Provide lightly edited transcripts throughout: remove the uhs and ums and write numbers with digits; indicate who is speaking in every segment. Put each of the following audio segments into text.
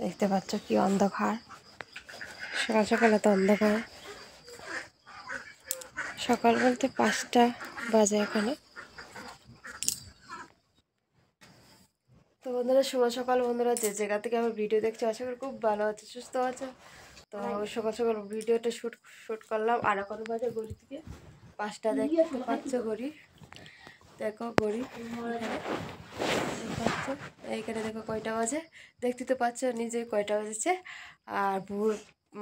Speaker 1: দেখতে পাচ্ছ কি অন্ধকার, সকাল সকালে তো অন্ধকার। সকাল বলতে 5টা বাজে এখানে। তো বন্ধুরা শুভ সকাল বন্ধুরা, যে জায়গা থেকে আমার ভিডিও দেখছো আশা করি খুব ভালো আছে, সুস্থ আছে। তো সকাল সকাল ভিডিওটা শুট করলাম। আর এখন বাজে ঘড়ি থেকে 5টা, দেখতে পাচ্ছ ঘড়ি, দেখো ঘড়ি পাচ্ছ এইখানে, দেখো কয়টা বাজে, দেখতে তো পাচ্ছ নিজে কয়টা বাজেছে। আর ভোর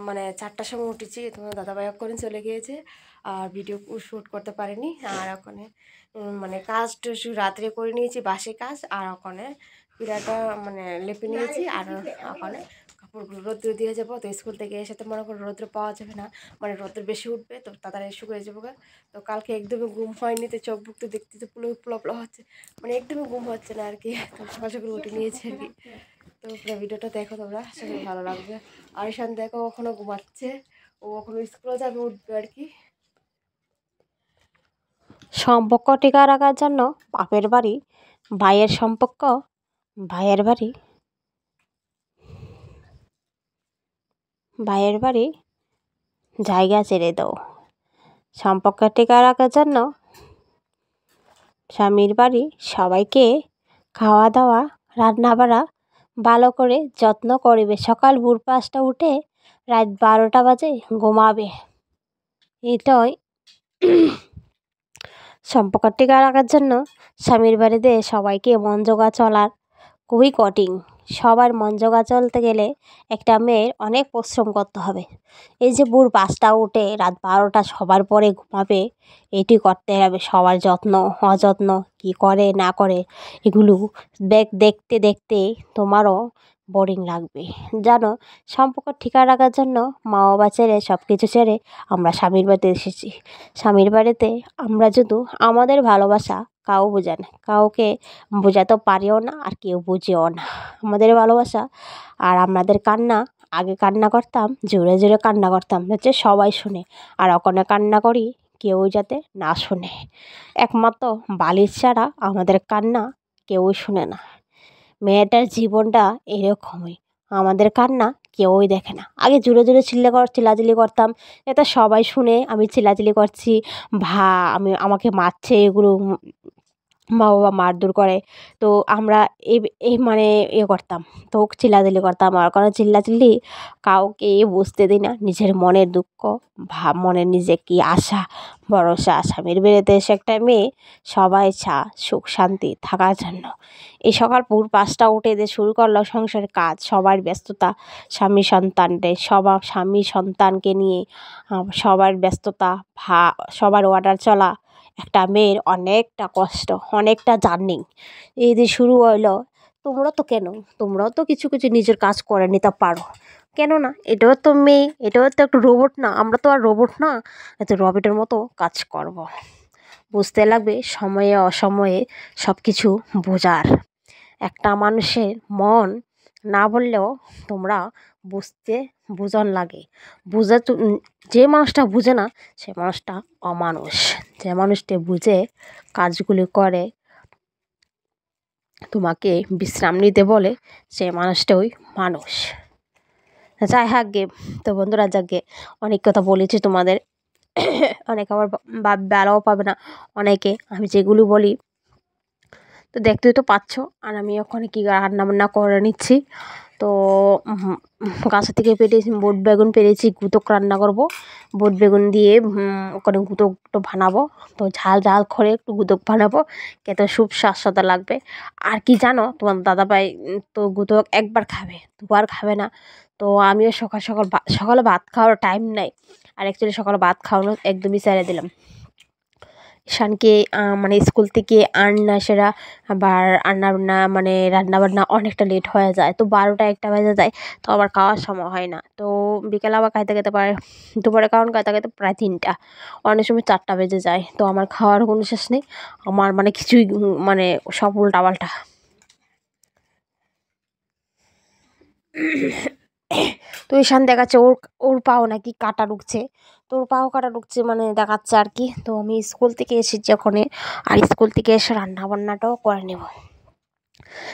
Speaker 1: মানে 4টার সময় উঠেছি, তোমার দাদাভাই করে চলে গিয়েছে আর ভিডিও শ্যুট করতে পারিনি। আর ওখানে মানে কাজটা রাত্রে করে নিয়েছি, বাসি কাজ। আর ওখানে পিড়াটা মানে লেপে নিয়েছি। আর ওখানে কাপড়গুলো রৌদ্র দিয়ে যাবো। তো স্কুল থেকে এসে তো মনে করো রৌদ্র পাওয়া যাবে না, মানে রৌদ্র বেশি উঠবে, তো তাড়াতাড়ি শুকিয়ে যাবো। তো কালকে একদমই ঘুম হয়নি, তো চোখ বুক তো দেখতে তো পুরো প্লপলা হচ্ছে, মানে একদমই ঘুম হচ্ছে না আর কি। তো সকাল সকাল উঠে নিয়েছি আর কি। তো পুরো ভিডিওটা দেখো তোমরা, আশা করি ভালো লাগবে। আর ঈশান দেখো ওখানে ঘুমাচ্ছে, ও ওখানে স্কুলে যাবে, উঠবে আর কি।
Speaker 2: সম্পর্ক টিকা রাখার জন্য বাপের বাড়ি, ভাইয়ের সম্পর্ক ভাইয়ের বাড়ি, ভাইয়ের বাড়ি জায়গা ছেড়ে দাও। সম্পর্ক টিকা রাখার জন্য স্বামীর বাড়ি সবাইকে খাওয়া দাওয়া, রান্না বাড়া ভালো করে যত্ন করবে। সকাল ভোর 5টা উঠে রাত 12টা বাজে ঘুমাবে। এটাই সম্পর্ক টিকা রাখার জন্য স্বামীর বাড়িতে সবাইকে মন জোগা চলার খুবই কঠিন। সবার মন জোগা চলতে গেলে একটা মেয়ের অনেক পরিশ্রম করতে হবে। এই যে ভোর 5টা উঠে রাত 12টা সবার পরে ঘুমাবে, এটি করতে হবে। সবার যত্ন অযত্ন কী করে না করে এগুলো দেখতে দেখতে তোমারও বোরিং লাগবে। জানো, সম্পর্ক ঠিকা রাখার জন্য মা বাবা ছেড়ে সব কিছু ছেড়ে আমরা স্বামীর বাড়িতে এসেছি। স্বামীর বাড়িতে আমরা শুধু আমাদের ভালোবাসা কাউ বোঝে না, কাউকে বোঝাতে পারিও না, আর কেউ বুঝেও না আমাদের ভালোবাসা। আর আমাদের কান্না, আগে কান্না করতাম, জোরে জোরে কান্না করতাম যাতে সবাই শুনে, আর ওখানে কান্না করি কেউ যাতে না শুনে। একমাত্র বালিশ ছাড়া আমাদের কান্না কেউই শুনে না। মেয়েটার জীবনটা এরকমই, আমাদের কান্না কেউই দেখে না। আগে জোরে জোরে চিল্লাচিল্লি করতাম, এটা সবাই শুনে আমি চিল্লাচিল্লি করছি, আমাকে মারছে, এগুলো মা বাবা মারধর করে। তো আমরা এই এই মানে করতাম, তো চিল্লাচিল্লি করতাম। আর কোনো চিল্লাচিল্লি কাউকে বুঝতে দিই না নিজের মনের দুঃখ, মনের নিজে কি আশা ভরসা। স্বামীর বেড়েতে এসে একটা মেয়ে সবাই সুখ শান্তি থাকার জন্য এই সকাল ভোর 5টা উঠে যে শুরু করলো সংসারের কাজ, সবার ব্যস্ততা, স্বামী সন্তানকে নিয়ে সবার ব্যস্ততা, সবার অর্ডার চলা, একটা মেয়ের অনেকটা কষ্ট, অনেকটা জার্নি। এই যে শুরু হইলো, তোমরাও তো কিছু কিছু নিজের কাজ করে নিতে পারো, কেন না? এটাও তো মেয়ে, এটাও তো একটা রোবট না, আমরা তো আর রোবট না, এত রোবটের মতো কাজ করব। বুঝতে লাগবে সময়ে অসময়ে সব কিছু বোঝার। একটা মানুষের মন না বললেও তোমরা বুঝন লাগে। যে মানুষটা বুঝে না সে মানুষটা অমানুষ। যে মানুষটা বুঝে কাজগুলি করে, তোমাকে বিশ্রাম নিতে বলে, সে মানুষটাই মানুষ। যাই হোক গে, তো বন্ধুরা যাকে অনেক কথা বলেছি তোমাদের, অনেকে আবার ভালোও পাবে না অনেকে আমি যেগুলো বলি। তো দেখতেই তো পাচ্ছ, আর আমি ওখানে কী রান্না বান্না করে নিচ্ছি। তো গাছের থেকে পেরেছি বোট বেগুন, পেরেছি গুঁতক রান্না করব। বোট বেগুন দিয়ে ওখানে গুঁতক একটু বানাবো, তো ঝাল ঝাল করে একটু গুঁতক বানাবো, খেতে খুব স্বাস্থ্যতা লাগবে। আর কি জানো, তোমার দাদাভাই তো গুঁতক একবার খাবে, দুবার খাবে না। তো আমিও সকালে ভাত খাওয়ার টাইম নাই, আর অ্যাকচুয়ালি সকালে ভাত খাওয়ানো একদমই ছেড়ে দিলাম। ঈশানকে মানে স্কুল থেকে আননা সেরা, আবার রান্নাবান্না অনেকটা লেট হয়ে যায়, তো 12টা 1টা বেজে যায়, তো আবার খাওয়ার সময় হয় না। তো বিকেলে আবার খাইতে খেতে পারে, দুপুরে খাওয়ান খাইতে খাইতে প্রায় 3টা, অনেক সময় 4টা বেজে যায়। তো আমার খাওয়ার কোনো শেষ নেই, আমার মানে কিছুই মানে সব উল্টাপাল্টা। তো ঈশান দেখাচ্ছে ওর ওর পাও নাকি কাটা ঢুকছে, তোর পাও কাটা ঢুকছে মানে দেখাচ্ছে আর কি। তো আমি স্কুল থেকে এসেছি ওখানে, আর স্কুল থেকে এসে রান্না বান্নাটাও করে নেব।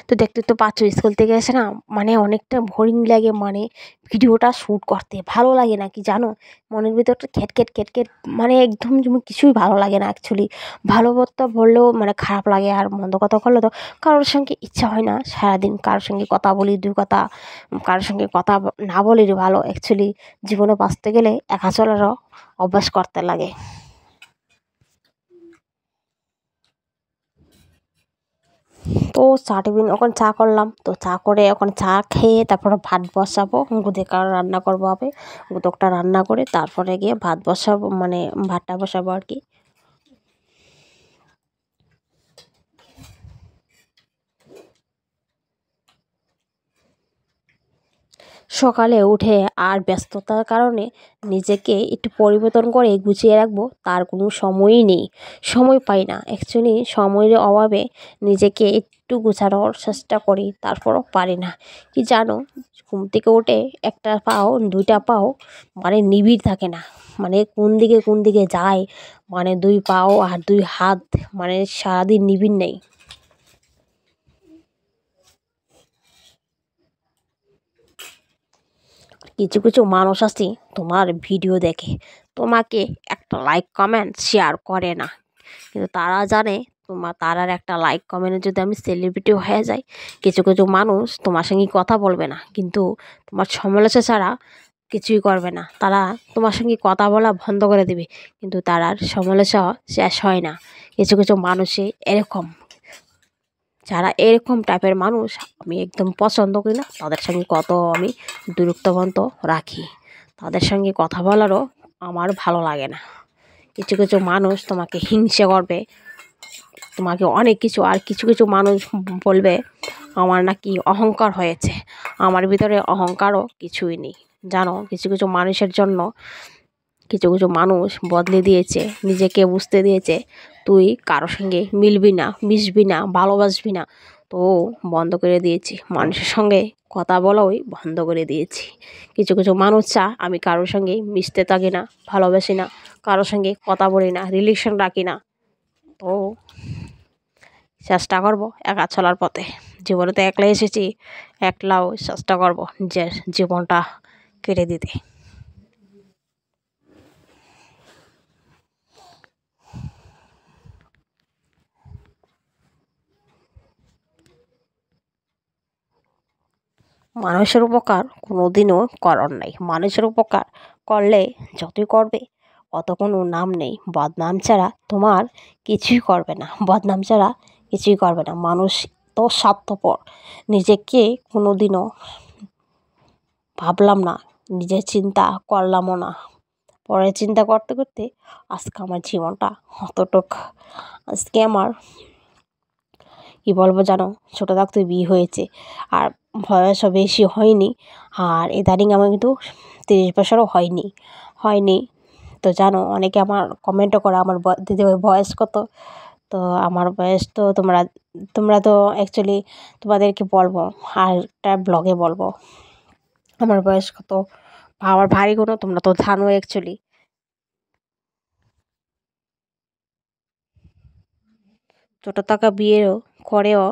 Speaker 2: তো দেখতে তো পাচ্ছ স্কুল থেকে এসে না মানে অনেকটা বোরিং লাগে, মানে ভিডিওটা শ্যুট করতে ভালো লাগে না কি জানো, মনের ভিতরটা খেট খেট খেট খেট, মানে একদম যেমন কিছুই ভালো লাগে না অ্যাকচুয়ালি। ভালো কথা বললেও মানে খারাপ লাগে, আর মন্দ কথা করলে তো কারোর সঙ্গে ইচ্ছা হয় না সারাদিন কারোর সঙ্গে কথা বলি দুই কথা, কারোর সঙ্গে কথা না বলি ভালো। অ্যাকচুয়ালি জীবনে বাঁচতে গেলে একা চলারও অভ্যাস করতে লাগে। তো চা টিফিন ওখানে চা করলাম, তো চা করে ওখানে চা খেয়ে তারপরে ভাত বসাবো, গুদে কার রান্না করবো হবে, গুদকটা রান্না করে তারপরে গিয়ে ভাত বসাবো, মানে ভাতটা বসাবো আর কি। সকালে উঠে আর ব্যস্ততার কারণে নিজেকে একটু পরিবর্তন করে গুছিয়ে রাখবো তার কোনো সময়ই নেই, সময় পাই না অ্যাকচুয়ালি। সময়ের অভাবে নিজেকে একটু গোছানোর চেষ্টা করি, তারপরও পারি না কি জানো। ঘুম থেকে উঠে একটা পাও দুইটা পাও মানে নিবিড় থাকে না, মানে কোন দিকে যায়, মানে দুই পাও আর দুই হাত মানে সারাদিন নিবিড় নেই। কিছু কিছু মানুষ আছে তোমার ভিডিও দেখে, তোমাকে একটা লাইক কমেন্ট শেয়ার করে না, কিন্তু তারা জানে তারার একটা লাইক কমেন্টে যদি আমি সেলিব্রিটি হয়ে যাই, কিছু কিছু মানুষ তোমার সঙ্গে কথা বলবে না, কিন্তু তোমার সমালোচনা ছাড়া কিছুই করবে না, তারা তোমার সঙ্গে কথা বলা বন্ধ করে দেবে, কিন্তু তার সমালোচনা শেষ হয় না। কিছু কিছু মানুষই এরকম, যারা এরকম টাইপের মানুষ আমি একদম পছন্দ করি না, তাদের সঙ্গে কত আমি দূরত্ব বন্ধ রাখি, তাদের সঙ্গে কথা বলারও আমার ভালো লাগে না। কিছু কিছু মানুষ তোমাকে হিংসে করবে, তোমাকে অনেক কিছু, আর কিছু কিছু মানুষ বলবে আমার নাকি অহংকার হয়েছে, আমার ভিতরে অহংকারও কিছুই নেই জানো। কিছু কিছু মানুষের জন্য কিছু কিছু মানুষ বদলে দিয়েছে, নিজেকে বুঝতে দিয়েছে তুই কারোর সঙ্গে মিলবি না, মিশবি না, ভালোবাসবি না, তো বন্ধ করে দিয়েছি, মানুষের সঙ্গে কথা বলাই বন্ধ করে দিয়েছি। কিছু কিছু মানুষ আমি কারোর সঙ্গে মিশতে থাকি না, ভালোবাসি না, কারোর সঙ্গে কথা বলি না, রিলেশন রাখি না, তো চেষ্টা করব একা চলার পথে। জীবনে তো একলা এসেছি, একলাও চেষ্টা করব নিজের জীবনটা কেটে দিতে। মানুষের উপকার কোনোদিনও করার নাই, মানুষের উপকার করলে যতই করবে অত কোনো নাম নেই, বদনাম ছাড়া তোমার কিছুই করবে না, বদনাম ছাড়া কিছুই করবে না। মানুষ তো স্বার্থপর, নিজেকে কোনোদিনও ভাবলাম না, নিজের চিন্তা করলামও না, পরে চিন্তা করতে করতে আজকে আমার জীবনটা অতটুক। আজকে আমার কী বলবো জানো, ছোটো থাকতে বিয়ে হয়েছে, আর বয়সও বেশি হয়নি, আর ইদানিং আমার কিন্তু 30 বছরও হয়নি। তো জানো অনেকে আমার কমেন্টও করে আমার দিদিভাই বয়স কত, তো আমার বয়স তো তোমরা তো অ্যাকচুয়ালি তোমাদেরকে বলবো আর একটা ব্লগে বলবো আমার বয়স কত, আমার ভারী কোনো তোমরা তো জানো অ্যাকচুয়ালি। ছোটো থাকা বিয়েও করেও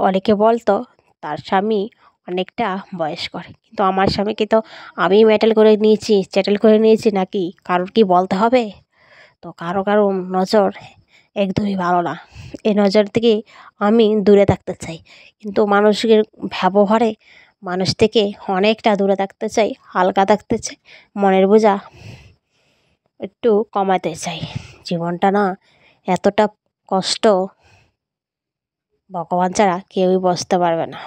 Speaker 2: অনেকে বলতো তার স্বামী অনেকটা বয়স করে, কিন্তু আমার স্বামীকে তো আমি চ্যাটেল করে নিয়েছি নাকি কারোর কি বলতে হবে। তো কারো নজর একদমই ভালো না, এই নজর থেকে আমি দূরে থাকতে চাই, কিন্তু মানুষের ব্যবহারে মানুষ থেকে অনেকটা দূরে থাকতে চাই, হালকা থাকতে চাই, মনের বোঝা একটু কমাতে চাই। জীবনটা না এতটা কষ্ট ভগবান ছাড়া কেউই বুঝতে পারবে না।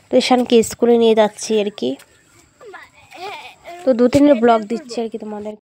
Speaker 2: তো ঈশানকে স্কুলে নিয়ে যাচ্ছি আর কি, তো 2-3 ব্লগ দিচ্ছি আর কি তোমাদের।